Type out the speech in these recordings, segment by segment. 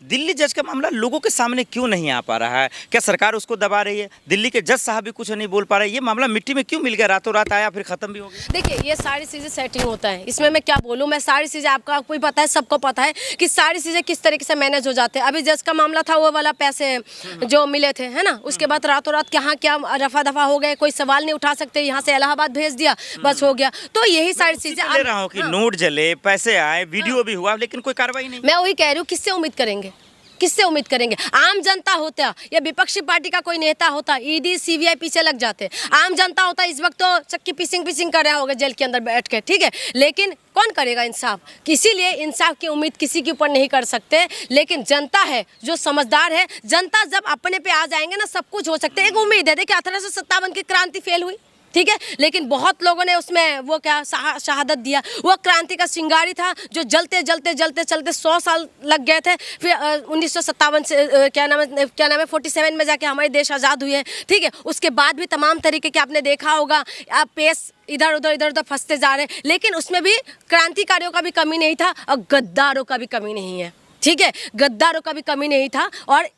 दिल्ली जज का मामला लोगों के सामने क्यों नहीं आ पा रहा है? क्या सरकार उसको दबा रही है? दिल्ली के जज साहब भी कुछ नहीं बोल पा रहे। ये मामला मिट्टी में क्यों मिल गया? रातों रात आया फिर खत्म भी हो गया। देखिए, ये सारी चीज़ें सेटिंग होता है, इसमें मैं क्या बोलूँ। मैं सारी चीज़ें आपको भी पता है, सबको पता है कि सारी चीज़ें किस तरीके से मैनेज हो जाते हैं। अभी जज का मामला था, वो वाला पैसे जो मिले थे, है ना, उसके बाद रातों रात कहाँ क्या रफा दफा हो गए, कोई सवाल नहीं उठा सकते, यहाँ से इलाहाबाद भेज दिया, बस हो गया। तो यही सारी चीज़ें ले रहा हूँ कि नोट जले, पैसे आए, वीडियो भी हुआ, लेकिन कोई कार्रवाई नहीं। मैं वही कह रही हूँ, किससे उम्मीद करेंगे? किससे उम्मीद करेंगे? आम जनता होता या विपक्षी पार्टी का कोई नेता होता, ईडी सीबीआई पीछे लग जाते। आम जनता होता इस वक्त तो चक्की पिसिंग कर रहा होगा जेल के अंदर बैठ के, ठीक है, लेकिन कौन करेगा इंसाफ? इसीलिए इंसाफ की उम्मीद किसी के ऊपर नहीं कर सकते। लेकिन जनता है जो समझदार है, जनता जब अपने पे आ जाएंगे ना, सब कुछ हो सकता है। एक उम्मीद है, देखिए 1857 की क्रांति फेल हुई, ठीक है, लेकिन बहुत लोगों ने उसमें वो क्या शहादत दिया। वो क्रांति का चिंगारी था जो जलते जलते जलते चलते 100 साल लग गए थे। फिर 1957 से क्या नाम है 47 में जाके हमारे देश आज़ाद हुए हैं, ठीक है। उसके बाद भी तमाम तरीके के आपने देखा होगा, आप पेश इधर उधर फंसते जा रहे हैं, लेकिन उसमें भी क्रांतिकारियों का भी कमी नहीं था और गद्दारों का भी कमी नहीं है, ठीक है। गद्दारों का भी कमी नहीं था और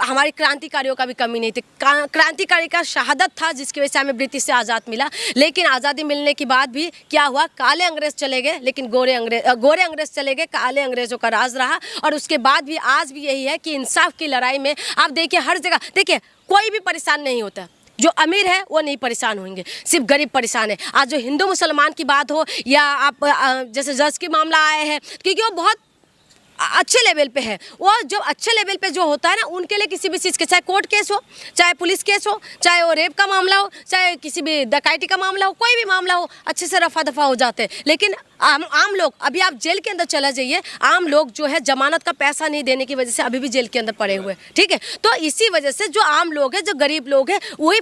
हमारे क्रांतिकारियों का भी कमी नहीं थी। क्रांतिकारी का शहादत था जिसकी वजह से हमें ब्रिटिश से आज़ाद मिला। लेकिन आज़ादी मिलने के बाद भी क्या हुआ? काले अंग्रेज चले गए, लेकिन गोरे अंग्रेज चले गए, काले अंग्रेजों का राज रहा। और उसके बाद भी आज भी यही है कि इंसाफ की लड़ाई में आप देखिए, हर जगह देखिए, कोई भी परेशान नहीं होता। जो अमीर है वो नहीं परेशान होंगे, सिर्फ गरीब परेशान है। आज जो हिंदू मुसलमान की बात हो या आप जैसे जज के मामला आए हैं, क्योंकि वो बहुत अच्छे लेवल पे है। वो जो अच्छे लेवल पे जो होता है ना, उनके लिए किसी भी चीज़ के, चाहे कोर्ट केस हो, चाहे पुलिस केस हो, चाहे वो रेप का मामला हो, चाहे किसी भी डकैती का मामला हो, कोई भी मामला हो, अच्छे से रफा दफा हो जाते हैं। लेकिन आम लोग, अभी आप जेल के अंदर चला जाइए, आम लोग जो है जमानत का पैसा नहीं देने की वजह से अभी भी जेल के अंदर पड़े हुए, ठीक है। तो इसी वजह से जो आम लोग हैं, जो गरीब लोग हैं, वही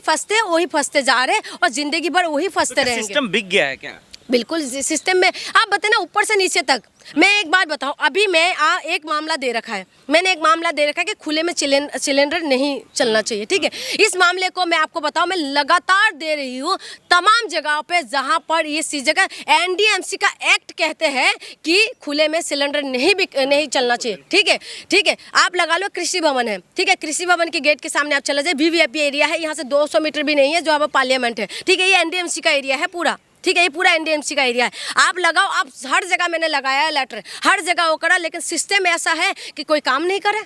फंसते जा रहे हैं और जिंदगी भर वही फंसते रहेंगे। सिस्टम बिक गया है क्या? बिल्कुल, सिस्टम में आप बताए ना, ऊपर से नीचे तक। मैं एक बात बताऊं, अभी मैं एक मामला दे रखा है, मैंने एक मामला दे रखा है कि खुले में सिलेंडर नहीं चलना चाहिए, ठीक है। इस मामले को मैं आपको बताऊं, मैं लगातार दे रही हूं तमाम जगहों पे जहां पर ये सी जगह एनडीएमसी का एक्ट कहते हैं कि खुले में सिलेंडर नहीं चलना चाहिए, ठीक है। आप लगा लो, कृषि भवन है, ठीक है, कृषि भवन के गेट के सामने आप चले जाए, वीवीआईपी एरिया है, यहाँ से 200 मीटर भी नहीं है जो अब पार्लियामेंट है, ठीक है। ये एनडीएमसी का एरिया है पूरा, ठीक है, ये पूरा एनडीएमसी का एरिया है। आप लगाओ, आप हर जगह मैंने लगाया है लेटर, हर जगह वो करा, लेकिन सिस्टम ऐसा है कि कोई काम नहीं करे।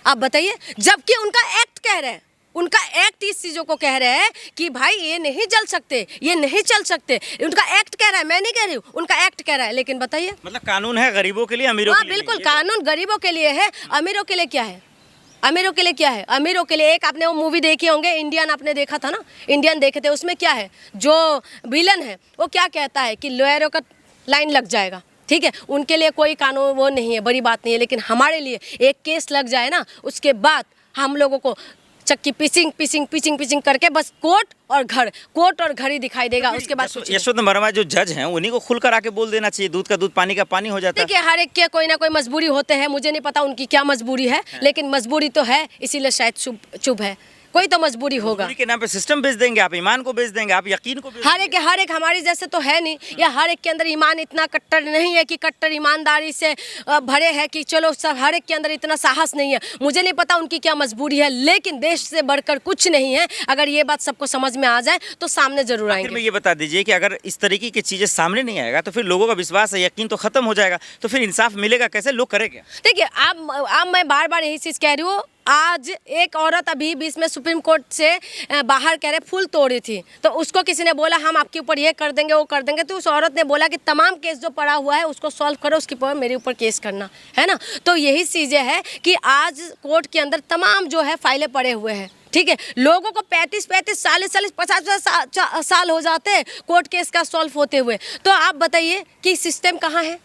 आप बताइए, जबकि उनका एक्ट कह रहे हैं, उनका एक्ट इस चीज़ों को कह रहे हैं कि भाई ये नहीं जल सकते, ये नहीं चल सकते। उनका एक्ट कह रहा है, मैं नहीं कह रही हूँ, उनका एक्ट कह रहा है। लेकिन बताइए, मतलब कानून है गरीबों के लिए, अमीरों के लिए? बिल्कुल, कानून गरीबों के लिए है, अमीरों के लिए क्या है? अमीरों के लिए क्या है? अमीरों के लिए, एक आपने वो मूवी देखे होंगे इंडियन, आपने देखा था ना, इंडियन देखे थे, उसमें क्या है, जो विलन है वो क्या कहता है कि लॉयरों का लाइन लग जाएगा, ठीक है। उनके लिए कोई कानून वो नहीं है, बड़ी बात नहीं है। लेकिन हमारे लिए एक केस लग जाए ना, उसके बाद हम लोगों को चक्की पिसिंग करके बस कोर्ट और घर ही दिखाई देगा। उसके बाद यशवंत वर्मा जो जज हैं, उन्हीं को खुलकर आके बोल देना चाहिए, दूध का दूध पानी का पानी हो जाता है। देखिए, हर एक के कोई ना कोई मजबूरी होते हैं, मुझे नहीं पता उनकी क्या मजबूरी है, लेकिन मजबूरी तो है, इसीलिए शायद चुप है। कोई तो मजबूरी होगा। के नाम पे सिस्टम बेच देंगे, आप ईमान को बेच देंगे, आप यकीन को बेच देंगे। हर एक हमारी जैसे तो है नहीं, या हर एक के अंदर ईमान इतना कट्टर नहीं है कि कट्टर ईमानदारी से भरे है कि चलो सब, हर एक के अंदर इतना साहस नहीं है। मुझे नहीं पता उनकी क्या मजबूरी है, लेकिन देश से बढ़कर कुछ नहीं है। अगर ये बात सबको समझ में आ जाए तो सामने जरूर आएंगे। ये बता दीजिए कि अगर इस तरीके की चीजें सामने नहीं आएगा तो फिर लोगों का विश्वास है, यकीन तो खत्म हो जाएगा, तो फिर इंसाफ मिलेगा कैसे? लोग करेंगे। देखिए, आप मैं बार बार यही चीज़ कह रही हूँ। आज एक औरत अभी बीच में सुप्रीम कोर्ट से बाहर कह रहे फूल तोड़ी थी, तो उसको किसी ने बोला हम आपके ऊपर ये कर देंगे, वो कर देंगे। तो उस औरत ने बोला कि तमाम केस जो पड़ा हुआ है उसको सॉल्व करो, उसके ऊपर मेरे ऊपर केस करना है ना। तो यही चीज़ें हैं कि आज कोर्ट के अंदर तमाम जो है फाइलें पड़े हुए हैं, ठीक है। लोगों को 35 40 50 साल हो जाते हैं कोर्ट केस का सॉल्व होते हुए। तो आप बताइए कि सिस्टम कहाँ है,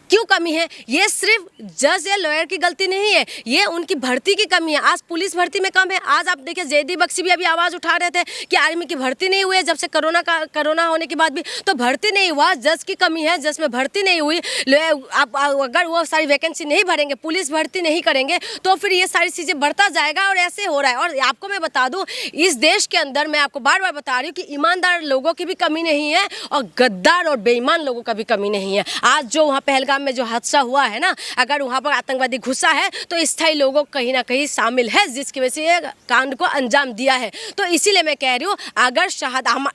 क्यों कमी है? ये सिर्फ जज या लॉयर की गलती नहीं है, ये उनकी भर्ती की कमी है। आज पुलिस भर्ती में कम है। आज आप देखिए, जयदीप बख्शी भी अभी आवाज़ उठा रहे थे कि आर्मी की भर्ती नहीं हुई है, जब से कोरोना होने के बाद भी तो भर्ती नहीं हुआ। जज की कमी है, जज में भर्ती नहीं हुई। आप अगर वो सारी वैकेंसी नहीं भरेंगे, पुलिस भर्ती नहीं करेंगे, तो फिर ये सारी चीज़ें बढ़ता जाएगा और ऐसे हो रहा है। और आपको मैं बता दूँ, इस देश के अंदर मैं आपको बार बार बता रही हूँ कि ईमानदार लोगों की भी कमी नहीं है और गद्दार और बेईमान लोगों का भी कमी नहीं है। आज जो वहाँ पहलगाम में जो हादसा हुआ है ना, अगर वहाँ पर आतंकवादी घुसा है तो स्थायी लोगों कहीं ना कहीं शामिल है, जिसकी वजह से ये कांड को अंजाम दिया है। तो इसीलिए मैं कह रही हूँ, अगर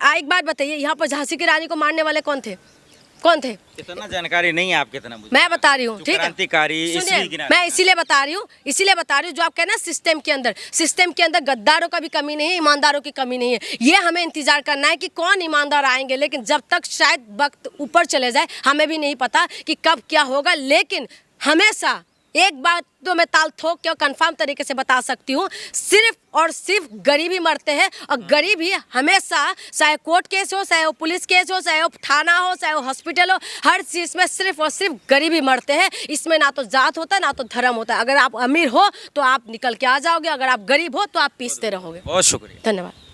एक बात बताइए, यहाँ पर झांसी की रानी को मारने वाले कौन थे? कौन थे? इतना जानकारी नहीं है आपके, इतना मुझे मैं बता रही हूँ, ठीक है। क्रांतिकारी सुनिए, मैं इसीलिए बता रही हूँ, जो आप कहना सिस्टम के अंदर गद्दारों का भी कमी नहीं है, ईमानदारों की कमी नहीं है। ये हमें इंतजार करना है कि कौन ईमानदार आएंगे, लेकिन जब तक शायद वक्त ऊपर चले जाए, हमें भी नहीं पता कि कब क्या होगा। लेकिन हमेशा एक बात तो मैं ताल ठोक के और कंफर्म तरीके से बता सकती हूँ, सिर्फ और सिर्फ गरीब ही मरते हैं, और गरीब ही हमेशा, चाहे कोर्ट केस हो, चाहे वो पुलिस केस हो, चाहे वो थाना हो, चाहे वो हॉस्पिटल हो, हर चीज़ में सिर्फ और सिर्फ गरीब ही मरते हैं। इसमें ना तो जात होता है, ना तो धर्म होता है। अगर आप अमीर हो तो आप निकल के आ जाओगे, अगर आप गरीब हो तो आप पीसते रहोगे। बहुत शुक्रिया। धन्यवाद।